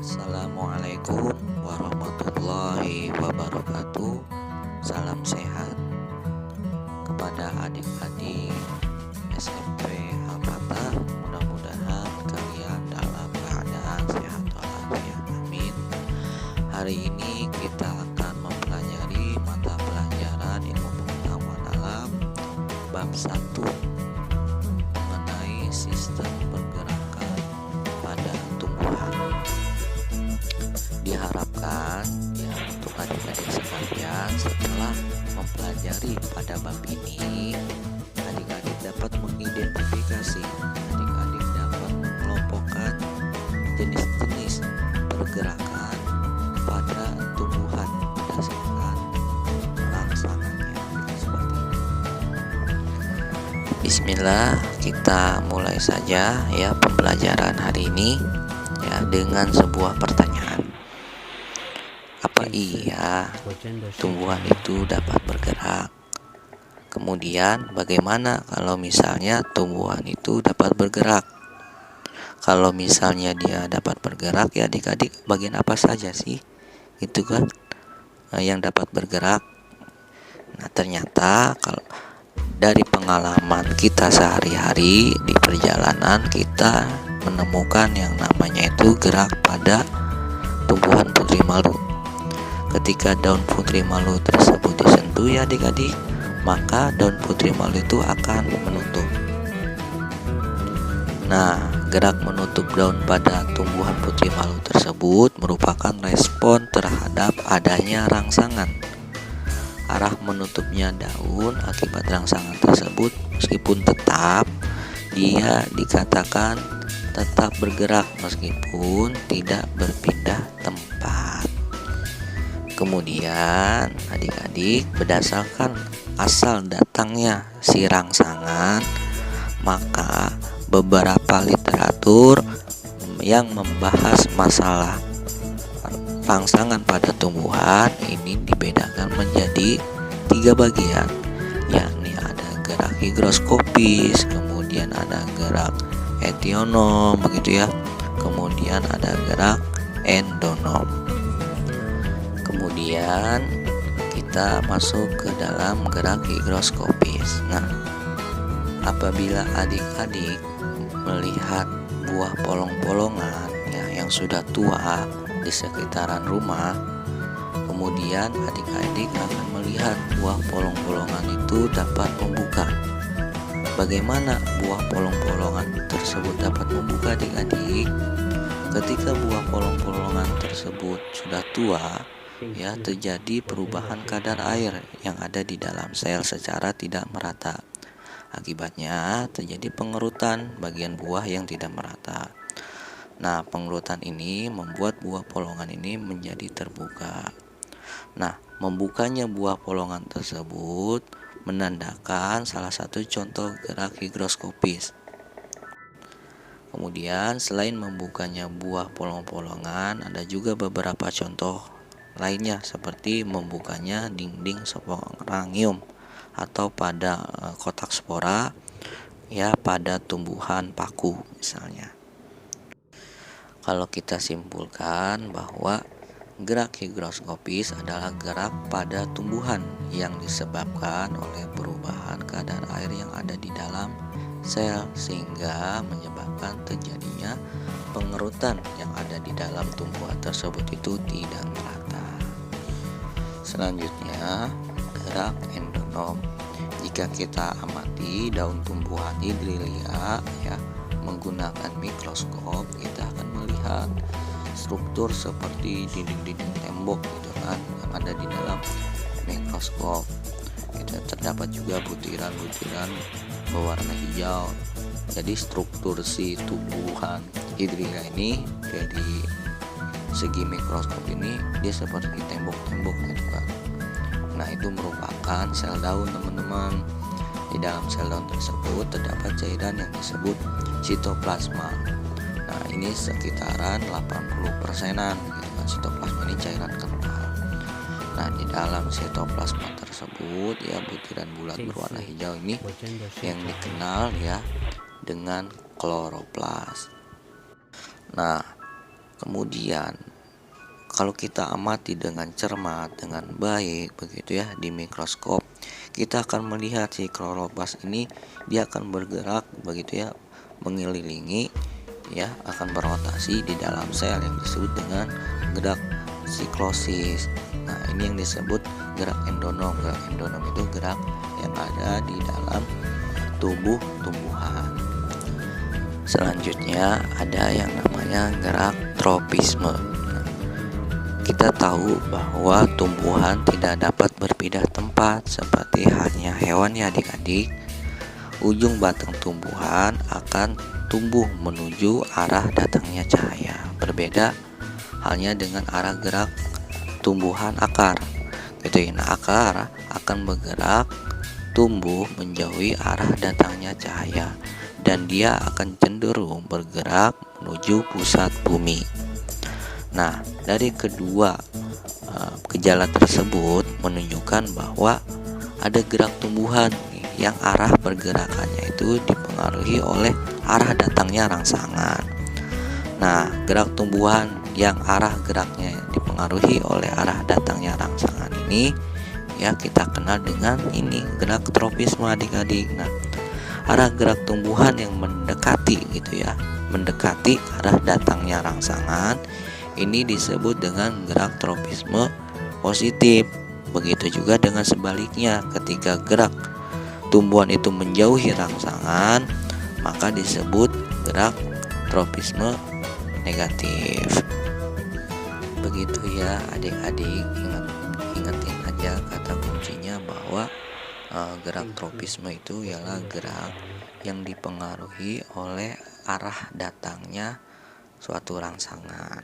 Assalamualaikum warahmatullahi wabarakatuh. Salam sehat kepada adik-adik SMP Al-Fatah. Mudah-mudahan kalian dalam keadaan sehat walafiat. Amin. Hari ini kita akan mempelajari mata pelajaran ilmu pengetahuan alam bab 1 mengenai sistem pergerakan pada tumbuhan. Diharapkan ya untuk adik-adik sekalian setelah mempelajari pada bab ini, adik-adik dapat mengidentifikasi, adik-adik dapat mengelompokkan jenis-jenis pergerakan pada tumbuhan berdasarkan rangsangannya seperti ini. Bismillah, kita mulai saja ya pembelajaran hari ini ya dengan sebuah pertanyaan. Apa iya tumbuhan itu dapat bergerak? Kemudian bagaimana kalau misalnya tumbuhan itu dapat bergerak? Kalau misalnya dia dapat bergerak ya adik-adik, bagian apa saja sih itu kan yang dapat bergerak? Nah, ternyata kalau dari pengalaman kita sehari-hari di perjalanan, kita menemukan yang namanya itu gerak pada tumbuhan putri malu. Ketika daun putri malu tersebut disentuh ya adik-adik, maka daun putri malu itu akan menutup. Nah, gerak menutup daun pada tumbuhan putri malu tersebut merupakan respon terhadap adanya rangsangan. Arah menutupnya daun akibat rangsangan tersebut meskipun tetap, dia dikatakan tetap bergerak meskipun tidak berpindah tempat. Kemudian adik-adik, berdasarkan asal datangnya si rangsangan, maka beberapa literatur yang membahas masalah rangsangan pada tumbuhan ini dibedakan menjadi 3 bagian, yakni ada gerak higroskopis, kemudian ada gerak etionom begitu ya, kemudian ada gerak endonom. Kemudian kita masuk ke dalam gerak higroskopis. Nah, apabila adik-adik melihat buah polong-polongan ya, yang sudah tua di sekitaran rumah, kemudian adik-adik akan melihat buah polong-polongan itu dapat membuka. Bagaimana buah polong-polongan tersebut dapat membuka adik-adik? Ketika buah polong-polongan tersebut sudah tua, ya, terjadi perubahan kadar air yang ada di dalam sel secara tidak merata. Akibatnya terjadi pengerutan bagian buah yang tidak merata. Nah, pengerutan ini membuat buah polongan ini menjadi terbuka. Nah, membukanya buah polongan tersebut menandakan salah satu contoh gerak higroskopis. Kemudian selain membukanya buah polong-polongan, ada juga beberapa contoh lainnya seperti membukanya dinding sporangium atau pada kotak spora ya pada tumbuhan paku misalnya. Kalau kita simpulkan bahwa gerak higroskopis adalah gerak pada tumbuhan yang disebabkan oleh perubahan kadar air yang ada di dalam sel sehingga menyebabkan terjadinya pengerutan yang ada di dalam tumbuhan tersebut itu tidak merata. Selanjutnya, gerak endonom. Jika kita amati daun tumbuhan hidrilia ya menggunakan mikroskop, kita akan melihat struktur seperti dinding-dinding tembok gitu kan yang ada di dalam mikroskop. Itu terdapat juga butiran-butiran berwarna hijau. Jadi struktur si tumbuhan hidrilia ini dari segi mikroskop ini dia seperti tembok-tembok gitu kan. Nah, itu merupakan sel daun teman-teman. Di dalam sel daun tersebut terdapat cairan yang disebut sitoplasma. Nah, ini sekitaran 80%-an gitu kan. Sitoplasma ini cairan kental. Nah, di dalam sitoplasma tersebut ya butiran bulat berwarna hijau ini yang dikenal ya dengan kloroplas. Nah, Kemudian kalau kita amati dengan cermat, dengan baik begitu ya di mikroskop, kita akan melihat si kloroplast ini dia akan bergerak begitu ya, mengelilingi ya, akan berotasi di dalam sel yang disebut dengan gerak siklosis. Nah, ini yang disebut gerak endonom. Gerak endonom itu gerak yang ada di dalam tubuh tumbuhan. Selanjutnya ada yang namanya gerak tropisme. Kita tahu bahwa tumbuhan tidak dapat berpindah tempat seperti halnya hewan ya adik-adik. Ujung batang tumbuhan akan tumbuh menuju arah datangnya cahaya. Berbeda halnya dengan arah gerak tumbuhan akar. Gitu ya. Nah, akar akan bergerak tumbuh menjauhi arah datangnya cahaya dan dia akan cenderung bergerak menuju pusat bumi. Nah, dari kedua gejala tersebut menunjukkan bahwa ada gerak tumbuhan yang arah pergerakannya itu dipengaruhi oleh arah datangnya rangsangan. Nah, gerak tumbuhan yang arah geraknya dipengaruhi oleh arah datangnya rangsangan ini ya kita kenal dengan ini gerak tropisme adik-adik. Nah, arah gerak tumbuhan yang mendekati gitu ya, mendekati arah datangnya rangsangan ini disebut dengan gerak tropisme positif. Begitu juga dengan sebaliknya, ketika gerak tumbuhan itu menjauhi rangsangan, maka disebut gerak tropisme negatif. Begitu ya adik-adik, ingetin aja kata kuncinya bahwa gerak tropisme itu ialah gerak yang dipengaruhi oleh arah datangnya suatu rangsangan.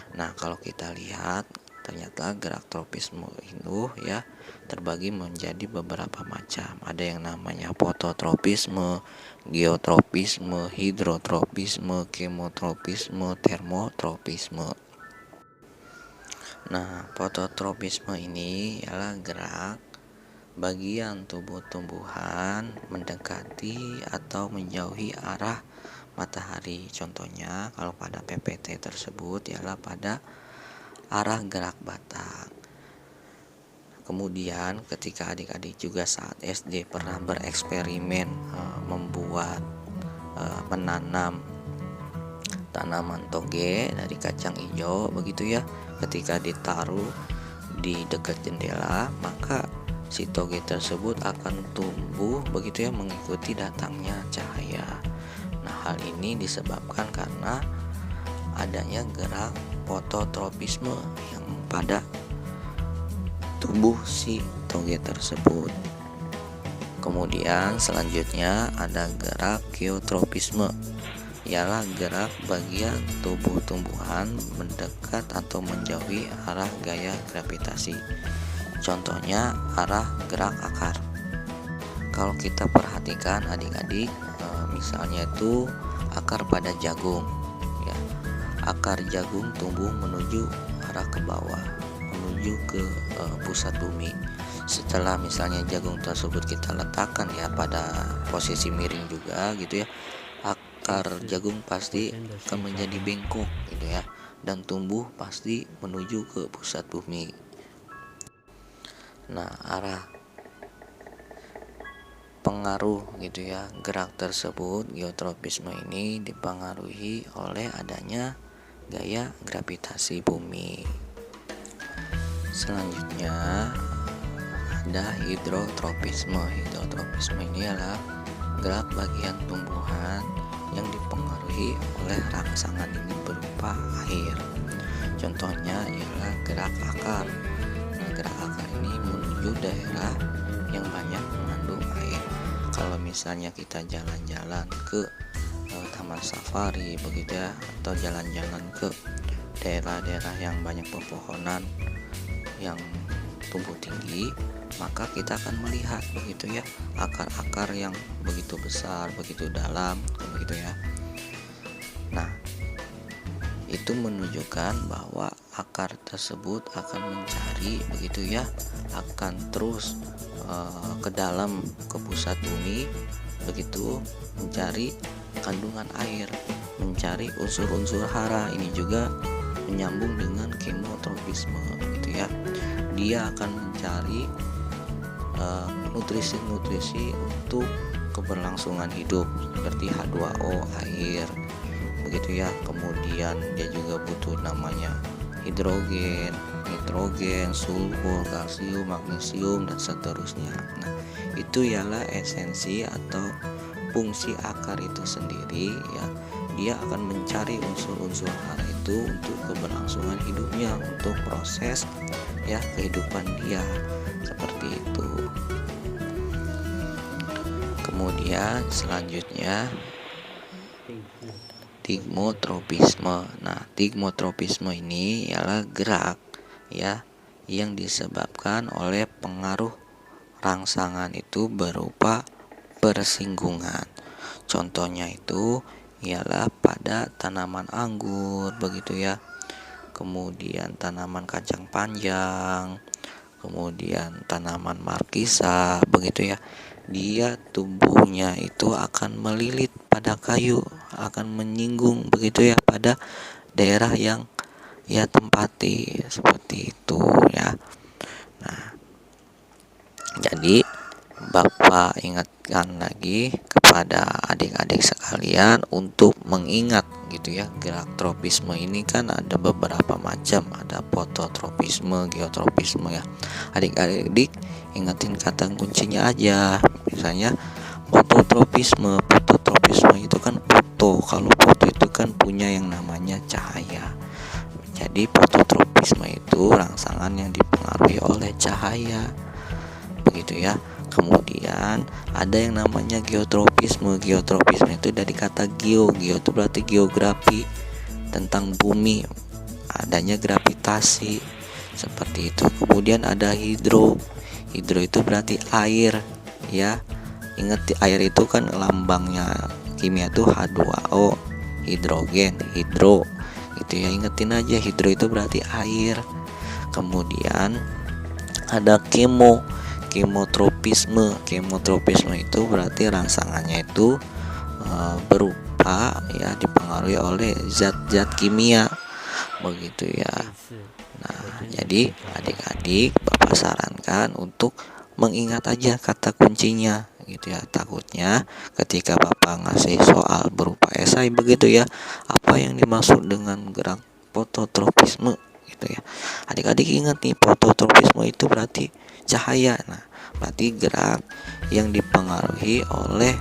Nah, kalau kita lihat ternyata gerak tropisme itu ya terbagi menjadi beberapa macam. Ada yang namanya fototropisme, geotropisme, hidrotropisme, kemotropisme, termotropisme. Nah, fototropisme ini ialah gerak bagian tubuh tumbuhan mendekati atau menjauhi arah matahari. Contohnya kalau pada PPT tersebut ialah pada arah gerak batang. Kemudian ketika adik-adik juga saat SD pernah bereksperimen menanam tanaman toge dari kacang hijau begitu ya, ketika ditaruh di dekat jendela maka si toge tersebut akan tumbuh begitu ya mengikuti datangnya cahaya. Nah, hal ini disebabkan karena adanya gerak fototropisme yang pada tubuh si toge tersebut. Kemudian selanjutnya ada gerak geotropisme, ialah gerak bagian tubuh tumbuhan mendekat atau menjauhi arah gaya gravitasi. Contohnya arah gerak akar. Kalau kita perhatikan adik-adik, misalnya itu akar pada jagung ya. Akar jagung tumbuh menuju arah ke bawah, menuju ke pusat bumi. Setelah misalnya jagung tersebut kita letakkan ya pada posisi miring juga gitu ya, akar jagung pasti akan menjadi bengkok gitu ya, dan tumbuh pasti menuju ke pusat bumi. Nah, arah pengaruh gitu ya gerak tersebut geotropisme ini dipengaruhi oleh adanya gaya gravitasi bumi. Selanjutnya ada hidrotropisme. Hidrotropisme ini adalah gerak bagian tumbuhan yang dipengaruhi oleh rangsangan ini berupa air. Contohnya ialah gerak akar. Nah, gerak akar ini menuju daerah yang banyak mengandung air. Kalau misalnya kita jalan-jalan ke taman safari begitu ya, atau jalan-jalan ke daerah-daerah yang banyak pepohonan yang tumbuh tinggi, maka kita akan melihat begitu ya akar-akar yang begitu besar, begitu dalam begitu ya. Nah, itu menunjukkan bahwa akar tersebut akan mencari begitu ya, akan terus ke dalam, ke pusat bumi begitu, mencari kandungan air, mencari unsur-unsur hara. Ini juga menyambung dengan kemotropisme gitu ya. Dia akan mencari nutrisi-nutrisi untuk keberlangsungan hidup seperti H2O, air begitu ya. Kemudian dia juga butuh namanya hidrogen, nitrogen, sulfur, kalsium, magnesium dan seterusnya. Nah, itu ialah esensi atau fungsi akar itu sendiri ya. Dia akan mencari unsur-unsur hara itu untuk keberlangsungan hidupnya, untuk proses ya kehidupan dia, seperti itu. Kemudian selanjutnya tigmotropisme. Nah, tigmotropisme ini ialah gerak ya yang disebabkan oleh pengaruh rangsangan itu berupa persinggungan. Contohnya itu ialah pada tanaman anggur begitu ya. Kemudian tanaman kacang panjang, kemudian tanaman markisa begitu ya. Dia tubuhnya itu akan melilit pada kayu, akan menyinggung begitu ya pada daerah yang ia tempati, seperti itu ya. Nah, jadi Bapak ingatkan lagi kepada adik-adik sekalian untuk mengingat gitu ya, gerak tropisme ini kan ada beberapa macam, ada fototropisme, geotropisme ya. Adik-adik ingatin kata kuncinya aja. Misalnya fototropisme itu kan foto. Kalau foto itu kan punya yang namanya cahaya. Jadi fototropisme itu rangsangan yang dipengaruhi oleh cahaya begitu ya. Kemudian ada yang namanya geotropisme. Geotropisme itu dari kata geo itu berarti geografi, tentang bumi, adanya gravitasi, seperti itu. Kemudian ada hidro itu berarti air ya. Ingat, air itu kan lambangnya kimia tuh H2O, hidrogen, hidro gitu ya. Ingetin aja, hidro itu berarti air. Kemudian ada kemotropisme itu berarti rangsangannya itu berupa ya dipengaruhi oleh zat-zat kimia begitu ya. Nah, jadi adik-adik Bapak sarankan untuk mengingat aja kata kuncinya gitu ya. Takutnya ketika Bapak ngasih soal berupa esai begitu ya, apa yang dimaksud dengan gerak fototropisme gitu ya. Adik-adik ingat nih, fototropisme itu berarti cahaya. Nah, berarti gerak yang dipengaruhi oleh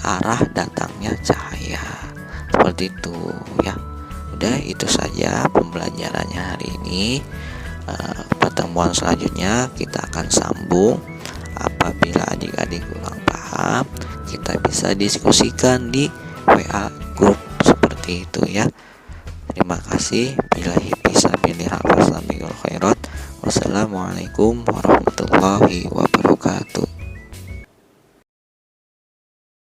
arah datangnya cahaya, seperti itu ya. Udah, itu saja pembelajarannya hari ini. Pertemuan selanjutnya kita akan sambung. Apabila adik-adik kurang paham, kita bisa diskusikan di WA grup, seperti itu ya. Terima kasih. Billahi fisabilillah wassalamualaikum warahmatullahi wabarakatuh.